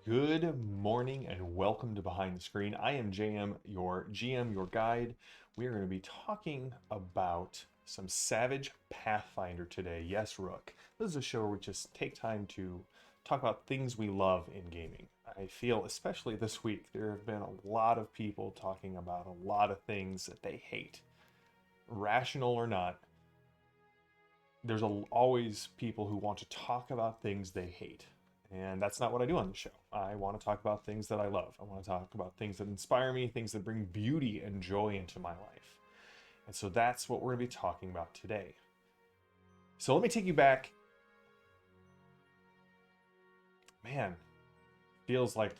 Good morning and welcome to Behind the Screen. I am JM, your GM, your guide. We are going to be talking about some Savage Pathfinder today. Yes, Rook. This is a show where we just take time to talk about things we love in gaming. I feel, especially this week, there have been a lot of people talking about a lot of things that they hate. Rational or not, there's always people who want to talk about things they hate. And that's not what I do on the show. I want to talk about things that I love. I want to talk about things that inspire me, things that bring beauty and joy into my life. And so that's what we're going to be talking about today. So let me take you back. Man, feels like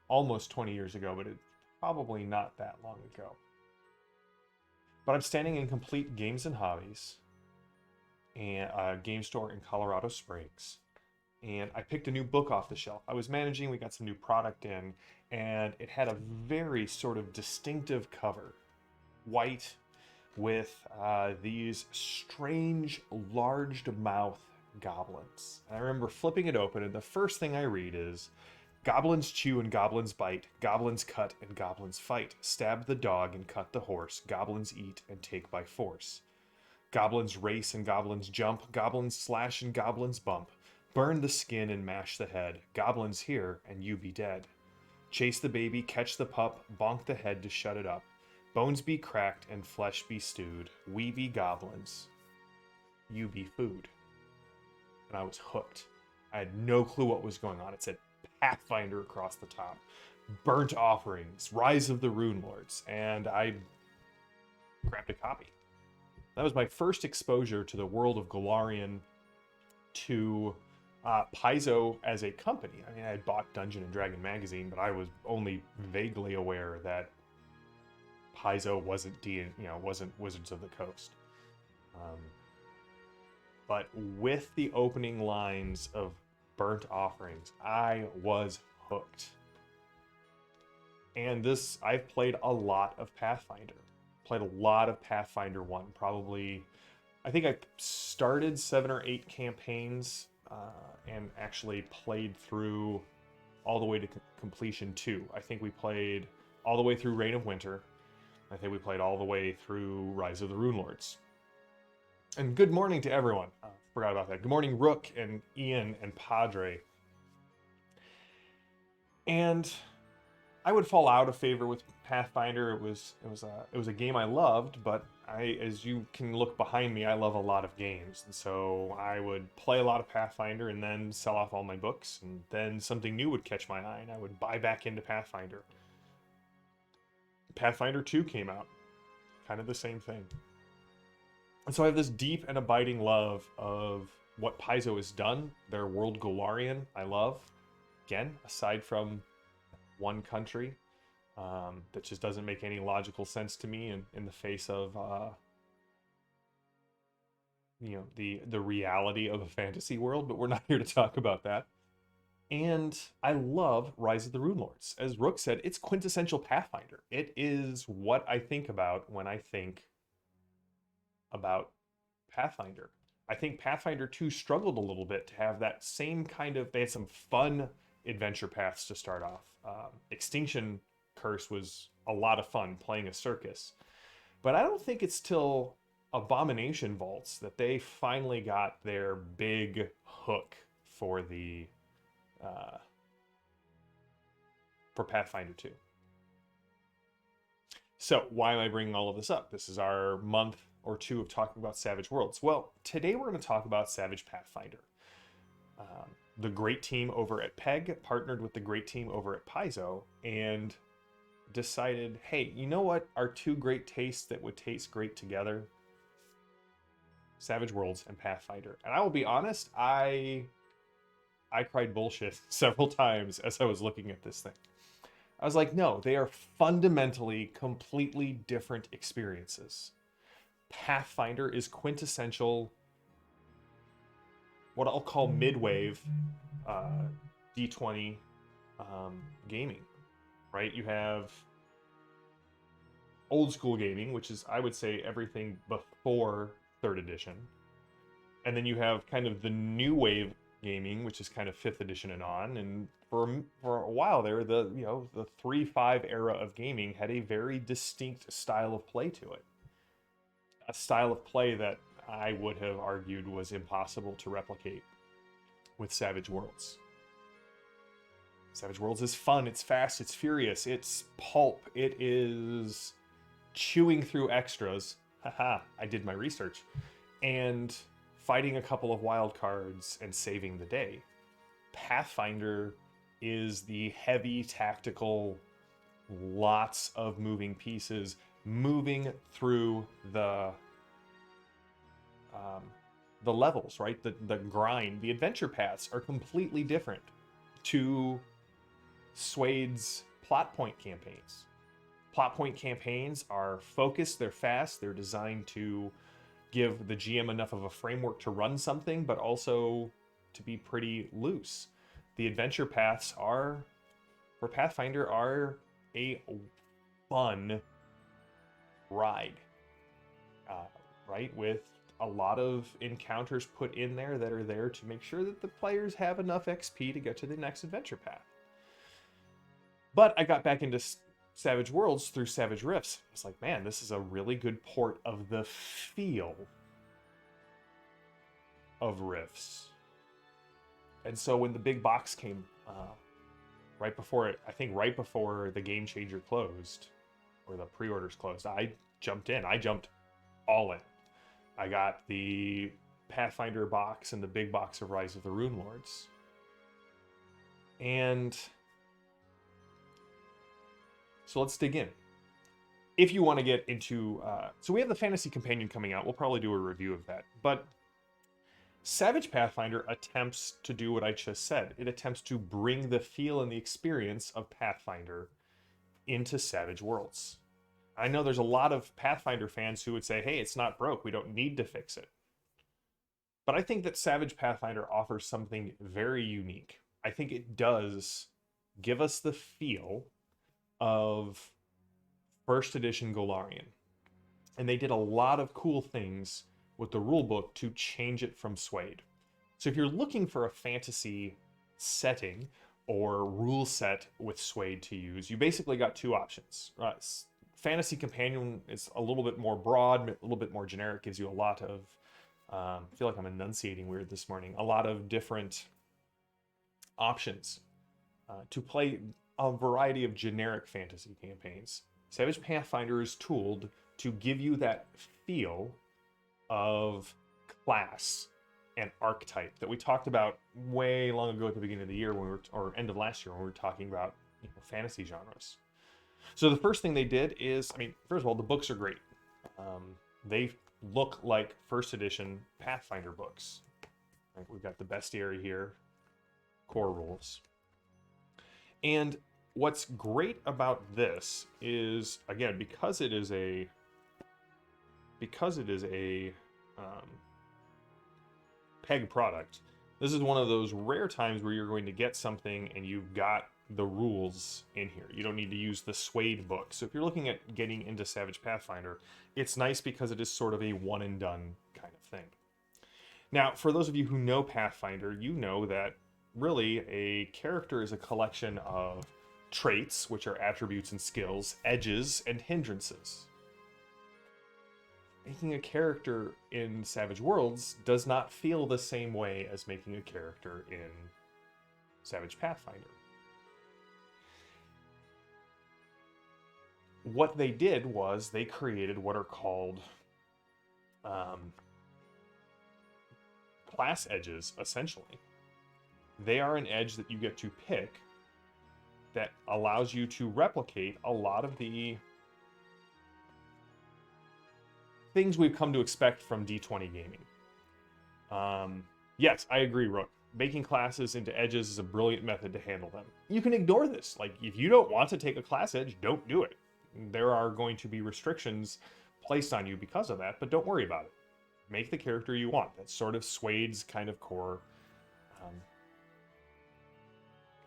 almost 20 years ago, but it's probably not that long ago. But I'm standing in Complete Games and Hobbies, and a game store in Colorado Springs. And I picked a new book off the shelf. I was managing, we got some new product in, and it had a very sort of distinctive cover. White with these strange, large mouth goblins. And I remember flipping it open, and the first thing I read is goblins chew and goblins bite, goblins cut and goblins fight, stab the dog and cut the horse, goblins eat and take by force. Goblins race and goblins jump, goblins slash and goblins bump. Burn the skin and mash the head. Goblins here and you be dead. Chase the baby, catch the pup, bonk the head to shut it up. Bones be cracked and flesh be stewed. We be goblins. You be food. And I was hooked. I had no clue what was going on. It said Pathfinder across the top. Burnt Offerings, Rise of the Rune Lords. And I grabbed a copy. That was my first exposure to the world of Golarion, to Paizo as a company. I mean, I had bought Dungeon and Dragon magazine, but I was only vaguely aware that Paizo wasn't Wizards of the Coast. But with the opening lines of Burnt Offerings, I was hooked. And I've played a lot of Pathfinder. Played a lot of Pathfinder 1, probably. I think I started 7 or 8 campaigns and actually played through all the way to completion 2. I think we played all the way through Reign of Winter. I think we played all the way through Rise of the Rune Lords. And good morning to everyone. Forgot about that. Good morning, Rook and Ian and Padre. And I would fall out of favor with Pathfinder. It was a game I loved, but as you can look behind me, I love a lot of games, and so I would play a lot of Pathfinder and then sell off all my books, and then something new would catch my eye, and I would buy back into Pathfinder. Pathfinder 2 came out, kind of the same thing, and so I have this deep and abiding love of what Paizo has done. Their world Golarion, I love. Again, aside from one country that just doesn't make any logical sense to me in the face of the reality of a fantasy world, but we're not here to talk about that. And I love Rise of the Rune Lords. As Rook said, it's quintessential Pathfinder. It is what I think about when I think about Pathfinder. I think Pathfinder 2 struggled a little bit to have that same kind of. They had some fun adventure paths to start off. Extinction Curse was a lot of fun, playing a circus. But I don't think it's till Abomination Vaults that they finally got their big hook for for Pathfinder 2. So why am I bringing all of this up? This is our month or two of talking about Savage Worlds. Well, today we're going to talk about Savage Pathfinder. The great team over at PEG partnered with the great team over at Paizo and decided, hey, you know what are two great tastes that would taste great together? Savage Worlds and Pathfinder. And I will be honest, I cried bullshit several times as I was looking at this thing. I was like, no, they are fundamentally completely different experiences. Pathfinder is quintessential, what I'll call mid-wave D20 gaming, right? You have old school gaming, which is, I would say, everything before 3rd edition. And then you have kind of the new wave gaming, which is kind of 5th edition and on. And for a while there, the 3.5 era of gaming had a very distinct style of play to it. A style of play that I would have argued was impossible to replicate with Savage Worlds. Savage Worlds is fun, it's fast, it's furious, it's pulp, it is chewing through extras. Haha, I did my research. And fighting a couple of wild cards and saving the day. Pathfinder is the heavy tactical, lots of moving pieces, moving through the levels, right? The grind, the adventure paths are completely different to Suede's plot point campaigns. Plot point campaigns are focused, they're fast, they're designed to give the GM enough of a framework to run something, but also to be pretty loose. The adventure paths are, for Pathfinder, are a fun ride, right? With a lot of encounters put in there that are there to make sure that the players have enough XP to get to the next adventure path. But I got back into Savage Worlds through Savage Rifts. I was like, man, this is a really good port of the feel of Rifts. And so when the big box came right before it, I think right before the Game Changer closed, or the pre-orders closed, I jumped in. I jumped all in. I got the Pathfinder box and the big box of Rise of the Rune Lords. And so let's dig in. If you want to get into... so we have the Fantasy Companion coming out. We'll probably do a review of that. But Savage Pathfinder attempts to do what I just said. It attempts to bring the feel and the experience of Pathfinder into Savage Worlds. I know there's a lot of Pathfinder fans who would say, hey, it's not broke, we don't need to fix it. But I think that Savage Pathfinder offers something very unique. I think it does give us the feel of first edition Golarion. And they did a lot of cool things with the rulebook to change it from Suede. So if you're looking for a fantasy setting or rule set with Suede to use, you basically got two options. Fantasy Companion is a little bit more broad, a little bit more generic, gives you a lot of, I feel like I'm enunciating weird this morning, a lot of different options to play a variety of generic fantasy campaigns. Savage Pathfinder is tooled to give you that feel of class and archetype that we talked about way long ago at the beginning of the year when we were, or end of last year when we were talking about fantasy genres. So the first thing they did is, I mean, first of all, the books are great. They look like first edition Pathfinder books. Right, we've got the bestiary here, core rules. And what's great about this is, again, because it is a PEG product, this is one of those rare times where you're going to get something and you've got the rules in here. You don't need to use the Suede book. So if you're looking at getting into Savage Pathfinder, it's nice because it is sort of a one and done kind of thing. Now, for those of you who know Pathfinder, you know that really a character is a collection of traits, which are attributes and skills, edges, and hindrances. Making a character in Savage Worlds does not feel the same way as making a character in Savage Pathfinder. What they did was they created what are called class edges, essentially. They are an edge that you get to pick that allows you to replicate a lot of the things we've come to expect from D20 gaming. Yes, I agree, Rook. Making classes into edges is a brilliant method to handle them. You can ignore this. Like, if you don't want to take a class edge, don't do it. There are going to be restrictions placed on you because of that, but don't worry about it. Make the character you want. That's sort of Suede's kind of core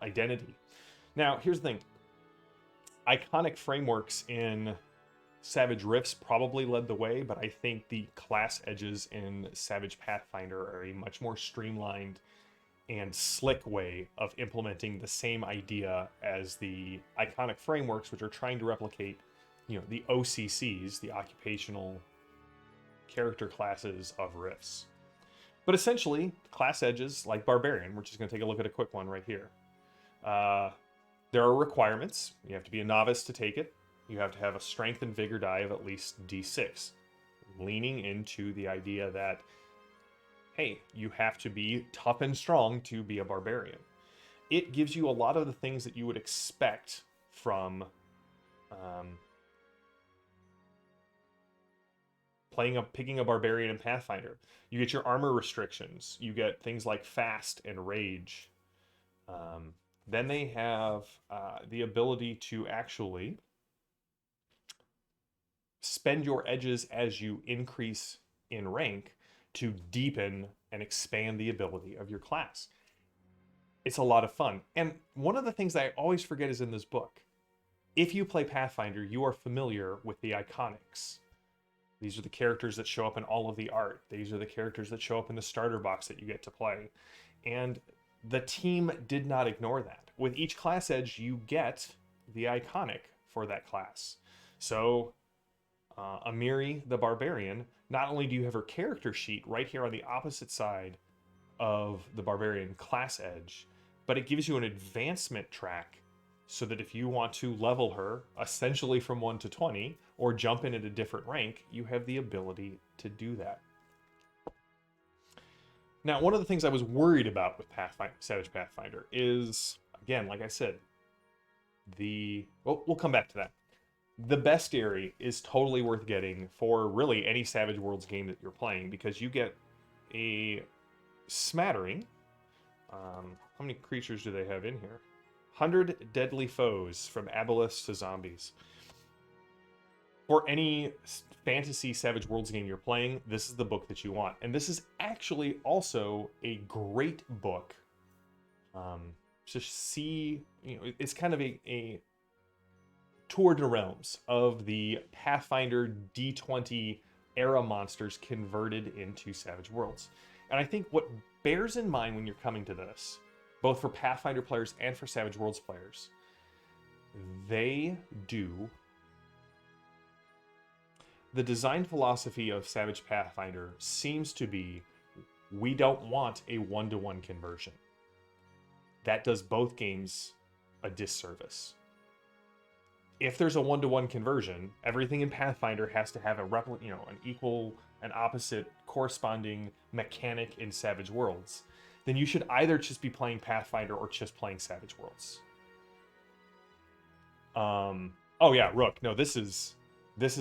identity. Now, here's the thing. Iconic frameworks in Savage Rifts probably led the way, but I think the class edges in Savage Pathfinder are a much more streamlined and slick way of implementing the same idea as the iconic frameworks, which are trying to replicate, the OCCs, the occupational character classes of Rifts. But essentially, class edges like Barbarian, we're just going to take a look at a quick one right here. There are requirements. You have to be a novice to take it. You have to have a strength and vigor die of at least D6, leaning into the idea that, hey, you have to be tough and strong to be a barbarian. It gives you a lot of the things that you would expect from picking a barbarian in Pathfinder. You get your armor restrictions. You get things like fast and rage. Then they have the ability to actually spend your edges as you increase in rank to deepen and expand the ability of your class. It's a lot of fun. And one of the things that I always forget is in this book. If you play Pathfinder, you are familiar with the iconics. These are the characters that show up in all of the art. These are the characters that show up in the starter box that you get to play. And the team did not ignore that. With each class edge, you get the iconic for that class. So, Amiri the Barbarian, not only do you have her character sheet right here on the opposite side of the Barbarian class edge, but it gives you an advancement track so that if you want to level her essentially from 1 to 20 or jump in at a different rank, you have the ability to do that. Now, one of the things I was worried about with Savage Pathfinder is, again, like I said, we'll come back to that. The bestiary is totally worth getting for really any Savage Worlds game that you're playing, because you get a smattering. How many creatures do they have in here? 100 deadly foes, from aboleths to zombies. For any fantasy Savage Worlds game you're playing, this is the book that you want. And this is actually also a great book to see, it's kind of a tour de realms of the Pathfinder D20 era monsters converted into Savage Worlds. And I think what bears in mind when you're coming to this, both for Pathfinder players and for Savage Worlds players, the design philosophy of Savage Pathfinder seems to be, we don't want a one-to-one conversion. That does both games a disservice. If there's a one-to-one conversion, everything in Pathfinder has to have an equal and opposite corresponding mechanic in Savage Worlds. Then you should either just be playing Pathfinder or just playing Savage Worlds. Oh yeah, Rook. No, this is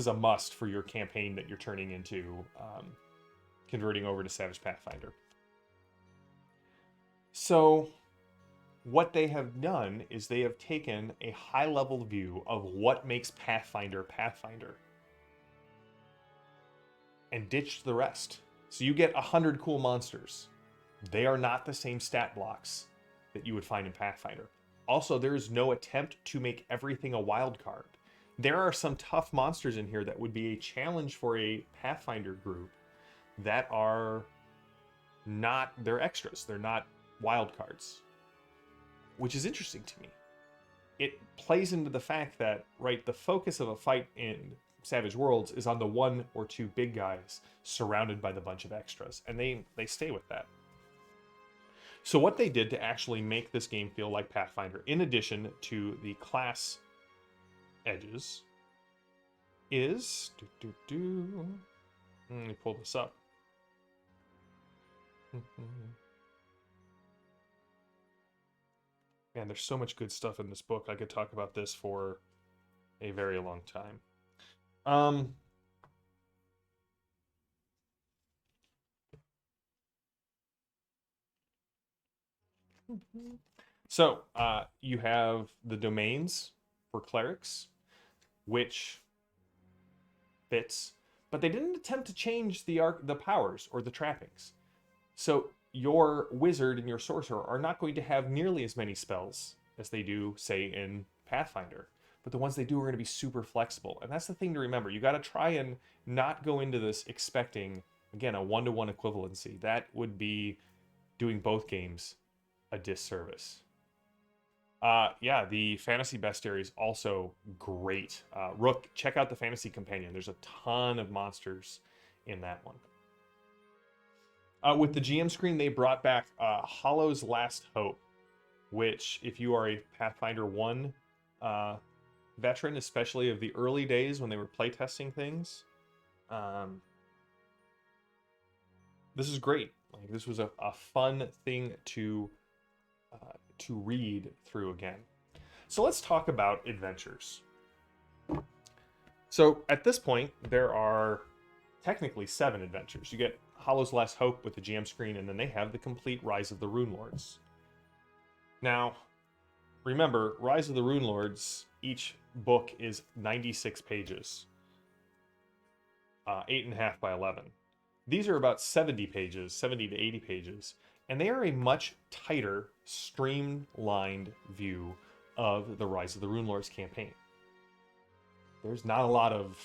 a must for your campaign that you're turning into, converting over to Savage Pathfinder. So, what they have done is they have taken a high-level view of what makes Pathfinder Pathfinder and ditched the rest. So you get 100 cool monsters. They are not the same stat blocks that you would find in Pathfinder. Also, there is no attempt to make everything a wild card. There are some tough monsters in here that would be a challenge for a Pathfinder group that are not, they're extras. They're not wild cards, which is interesting to me. It plays into the fact that, right, the focus of a fight in Savage Worlds is on the one or two big guys surrounded by the bunch of extras, and they stay with that. So what they did to actually make this game feel like Pathfinder, in addition to the class edges, is... Let me pull this up. Man, there's so much good stuff in this book. I could talk about this for a very long time. So, you have the domains for clerics, which fits, but they didn't attempt to change the powers or the trappings. So your wizard and your sorcerer are not going to have nearly as many spells as they do, say, in Pathfinder. But the ones they do are going to be super flexible. And that's the thing to remember. You got to try and not go into this expecting, again, a one-to-one equivalency. That would be doing both games a disservice. Yeah, the Fantasy Bestiary is also great. Rook, check out the Fantasy Companion. There's a ton of monsters in that one. With the GM screen, they brought back Hollow's Last Hope, which, if you are a Pathfinder 1 veteran, especially of the early days when they were playtesting things, this is great. Like, this was a fun thing to read through again. So let's talk about adventures. So at this point, there are technically 7 adventures. You get Hollow's Last Hope with the GM screen, and then they have the complete Rise of the Runelords. Now, remember, Rise of the Runelords, each book is 96 pages. 8.5 by 11. These are about 70 pages, 70 to 80 pages, and they are a much tighter, streamlined view of the Rise of the Runelords campaign. There's not a lot of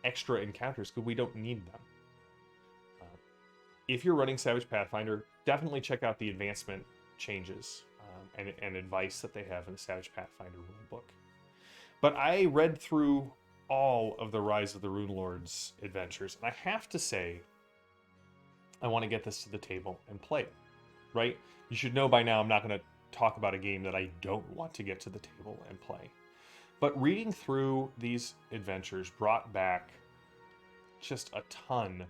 extra encounters because we don't need them. If you're running Savage Pathfinder, definitely check out the advancement changes and advice that they have in the Savage Pathfinder rulebook. But I read through all of the Rise of the Runelords adventures, and I have to say, I want to get this to the table and play it, right? You should know by now I'm not going to talk about a game that I don't want to get to the table and play. But reading through these adventures brought back just a ton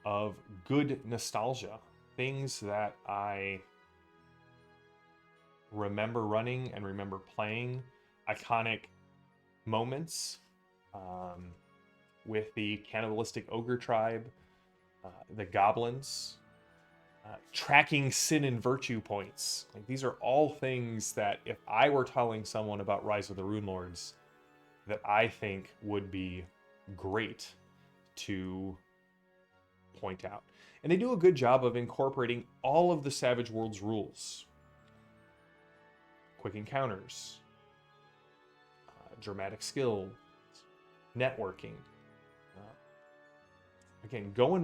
of good nostalgia. Things that I remember running and remember playing. Iconic moments with the cannibalistic ogre tribe, the goblins, tracking sin and virtue points. Like, these are all things that if I were telling someone about Rise of the Runelords, that I think would be great to point out. And they do a good job of incorporating all of the Savage Worlds rules. Quick encounters, dramatic skill, networking. Again, go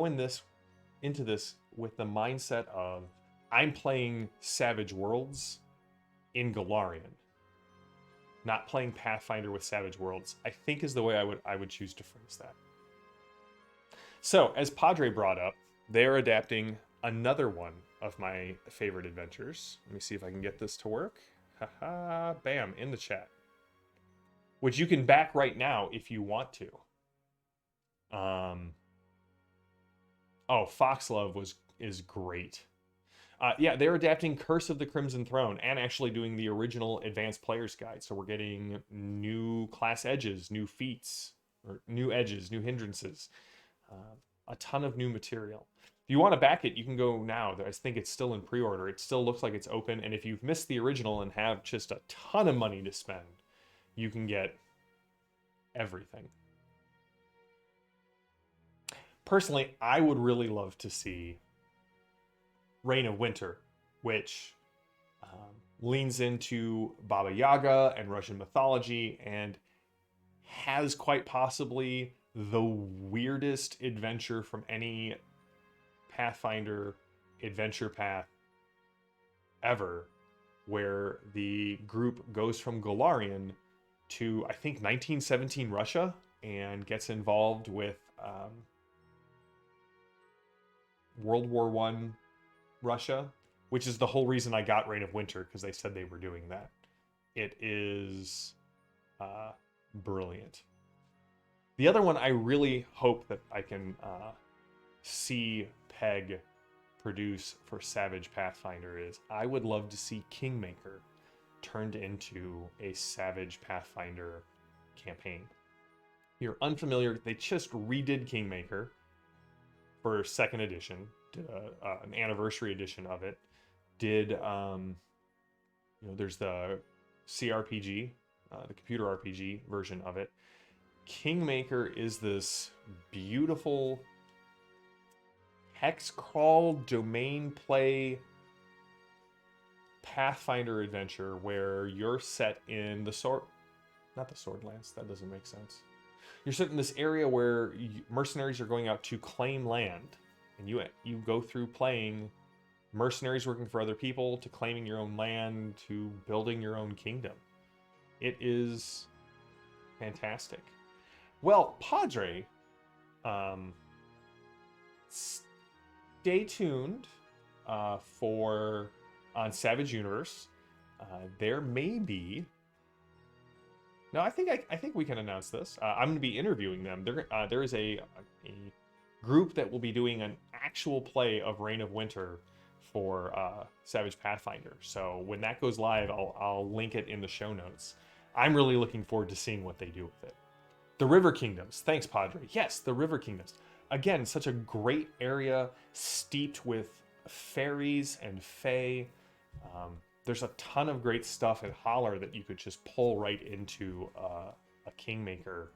into this with the mindset of, I'm playing Savage Worlds in Golarion, not playing Pathfinder with Savage Worlds, I think is the way I would choose to phrase that. So, as Padre brought up, they're adapting another one of my favorite adventures. Let me see if I can get this to work. Haha, bam, in the chat. Which you can back right now if you want to. Foxlove is great. Yeah, they're adapting Curse of the Crimson Throne and actually doing the original Advanced Player's Guide. So we're getting new class edges, new feats, or new edges, new hindrances. A ton of new material. If you want to back it, you can go now. I think it's still in pre-order. It still looks like it's open. And if you've missed the original and have just a ton of money to spend, you can get everything. Personally, I would really love to see Reign of Winter, which leans into Baba Yaga and Russian mythology and has quite possibly the weirdest adventure from any Pathfinder adventure path ever, where the group goes from Golarion to, I think, 1917 Russia and gets involved with World War I Russia, which is the whole reason I got Reign of Winter, because they said they were doing that. It is brilliant. The other one I really hope that I can see Peg produce for Savage Pathfinder is, I would love to see Kingmaker turned into a Savage Pathfinder campaign. If you're unfamiliar, they just redid Kingmaker for 2nd edition, did an anniversary edition of it. Did there's the CRPG, the computer RPG version of it. Kingmaker is this beautiful hex crawl domain play Pathfinder adventure where you're set in the not the Swordlands, that doesn't make sense. You're set in this area where mercenaries are going out to claim land, and you go through playing mercenaries working for other people, to claiming your own land, to building your own kingdom. It is fantastic. Well, Padre, um, stay tuned for on Savage Universe. There may be. No, I think we can announce this. I'm going to be interviewing them. There is a group that will be doing an actual play of Reign of Winter for Savage Pathfinder. So when that goes live, I'll link it in the show notes. I'm really looking forward to seeing what they do with it. The River Kingdoms. Thanks, Padre. Yes, the River Kingdoms. Again, such a great area steeped with fairies and fae. There's a ton of great stuff in Holler that you could just pull right into a Kingmaker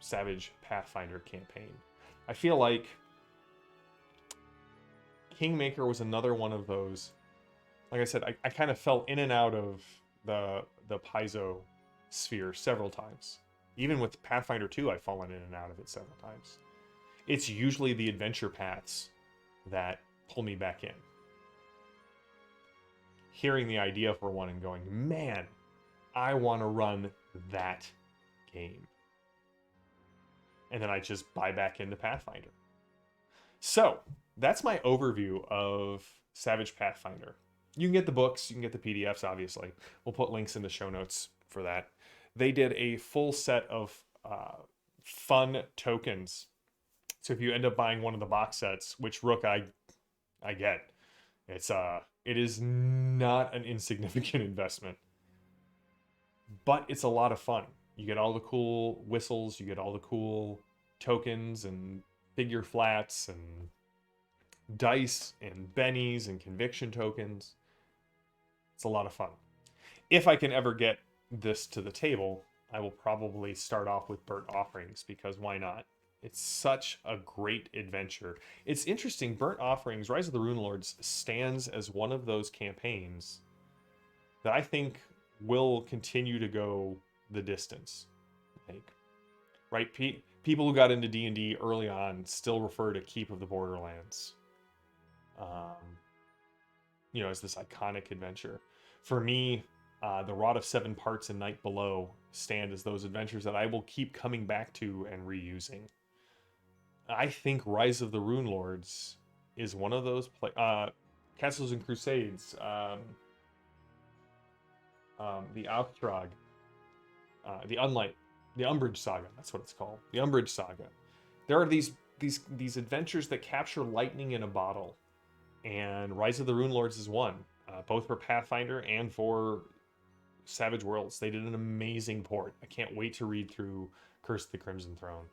Savage Pathfinder campaign. I feel like Kingmaker was another one of those. Like I said, I kind of fell in and out of the Paizo sphere several times. Even with Pathfinder 2, I've fallen in and out of it several times. It's usually the adventure paths that pull me back in. Hearing the idea for one and going, man, I want to run that game. And then I just buy back into Pathfinder. So, that's my overview of Savage Pathfinder. You can get the books, you can get the PDFs, obviously. We'll put links in the show notes for that. They did a full set of fun tokens. So if you end up buying one of the box sets, which Rook I get, it is not an insignificant investment. But it's a lot of fun. You get all the cool whistles, you get all the cool tokens and figure flats and dice and bennies and conviction tokens. It's a lot of fun. If I can ever get this to the table, I will probably start off with Burnt Offerings, because why not? It's such a great adventure. It's interesting, Burnt Offerings, Rise of the Runelords stands as one of those campaigns that I think will continue to go the distance. Right? People who got into D&D early on still refer to Keep of the Borderlands, as this iconic adventure. For me, the Rod of Seven Parts and Night Below stand as those adventures that I will keep coming back to and reusing. I think Rise of the Runelords is one of those Castles and Crusades, the Auftrag, the Umbridge Saga. That's what it's called. The Umbridge Saga. There are these adventures that capture lightning in a bottle, and Rise of the Runelords is one, both for Pathfinder and for Savage Worlds. They did an amazing port. I can't wait to read through Curse of the Crimson Throne.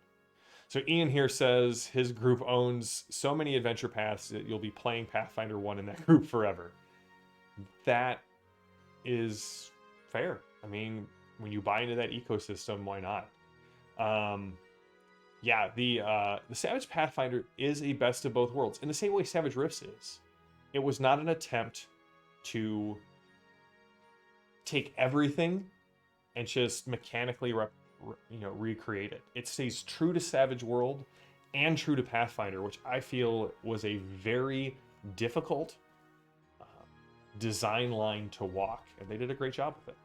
So Ian here says his group owns so many adventure paths that you'll be playing Pathfinder 1 in that group forever. That is fair. I mean, when you buy into that ecosystem, why not? The Savage Pathfinder is a best of both worlds, in the same way Savage Rifts is. It was not an attempt to take everything and just mechanically recreate it. It stays true to Savage World and true to Pathfinder, which I feel was a very difficult design line to walk, and they did a great job with it.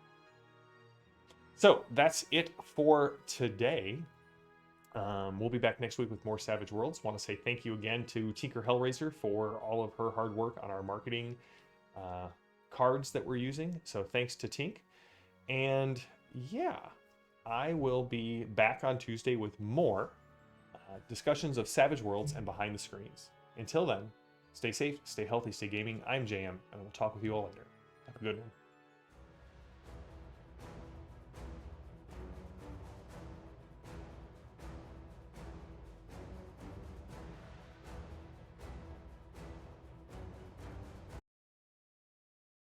So that's it for today. We'll be back next week with more Savage Worlds. Want to say thank you again to Tinker Hellraiser for all of her hard work on our marketing cards that we're using. So thanks to Tink. And yeah, I will be back on Tuesday with more discussions of Savage Worlds and behind the screens. Until then, stay safe, stay healthy, stay gaming. I'm JM, and we'll talk with you all later. Have a good one.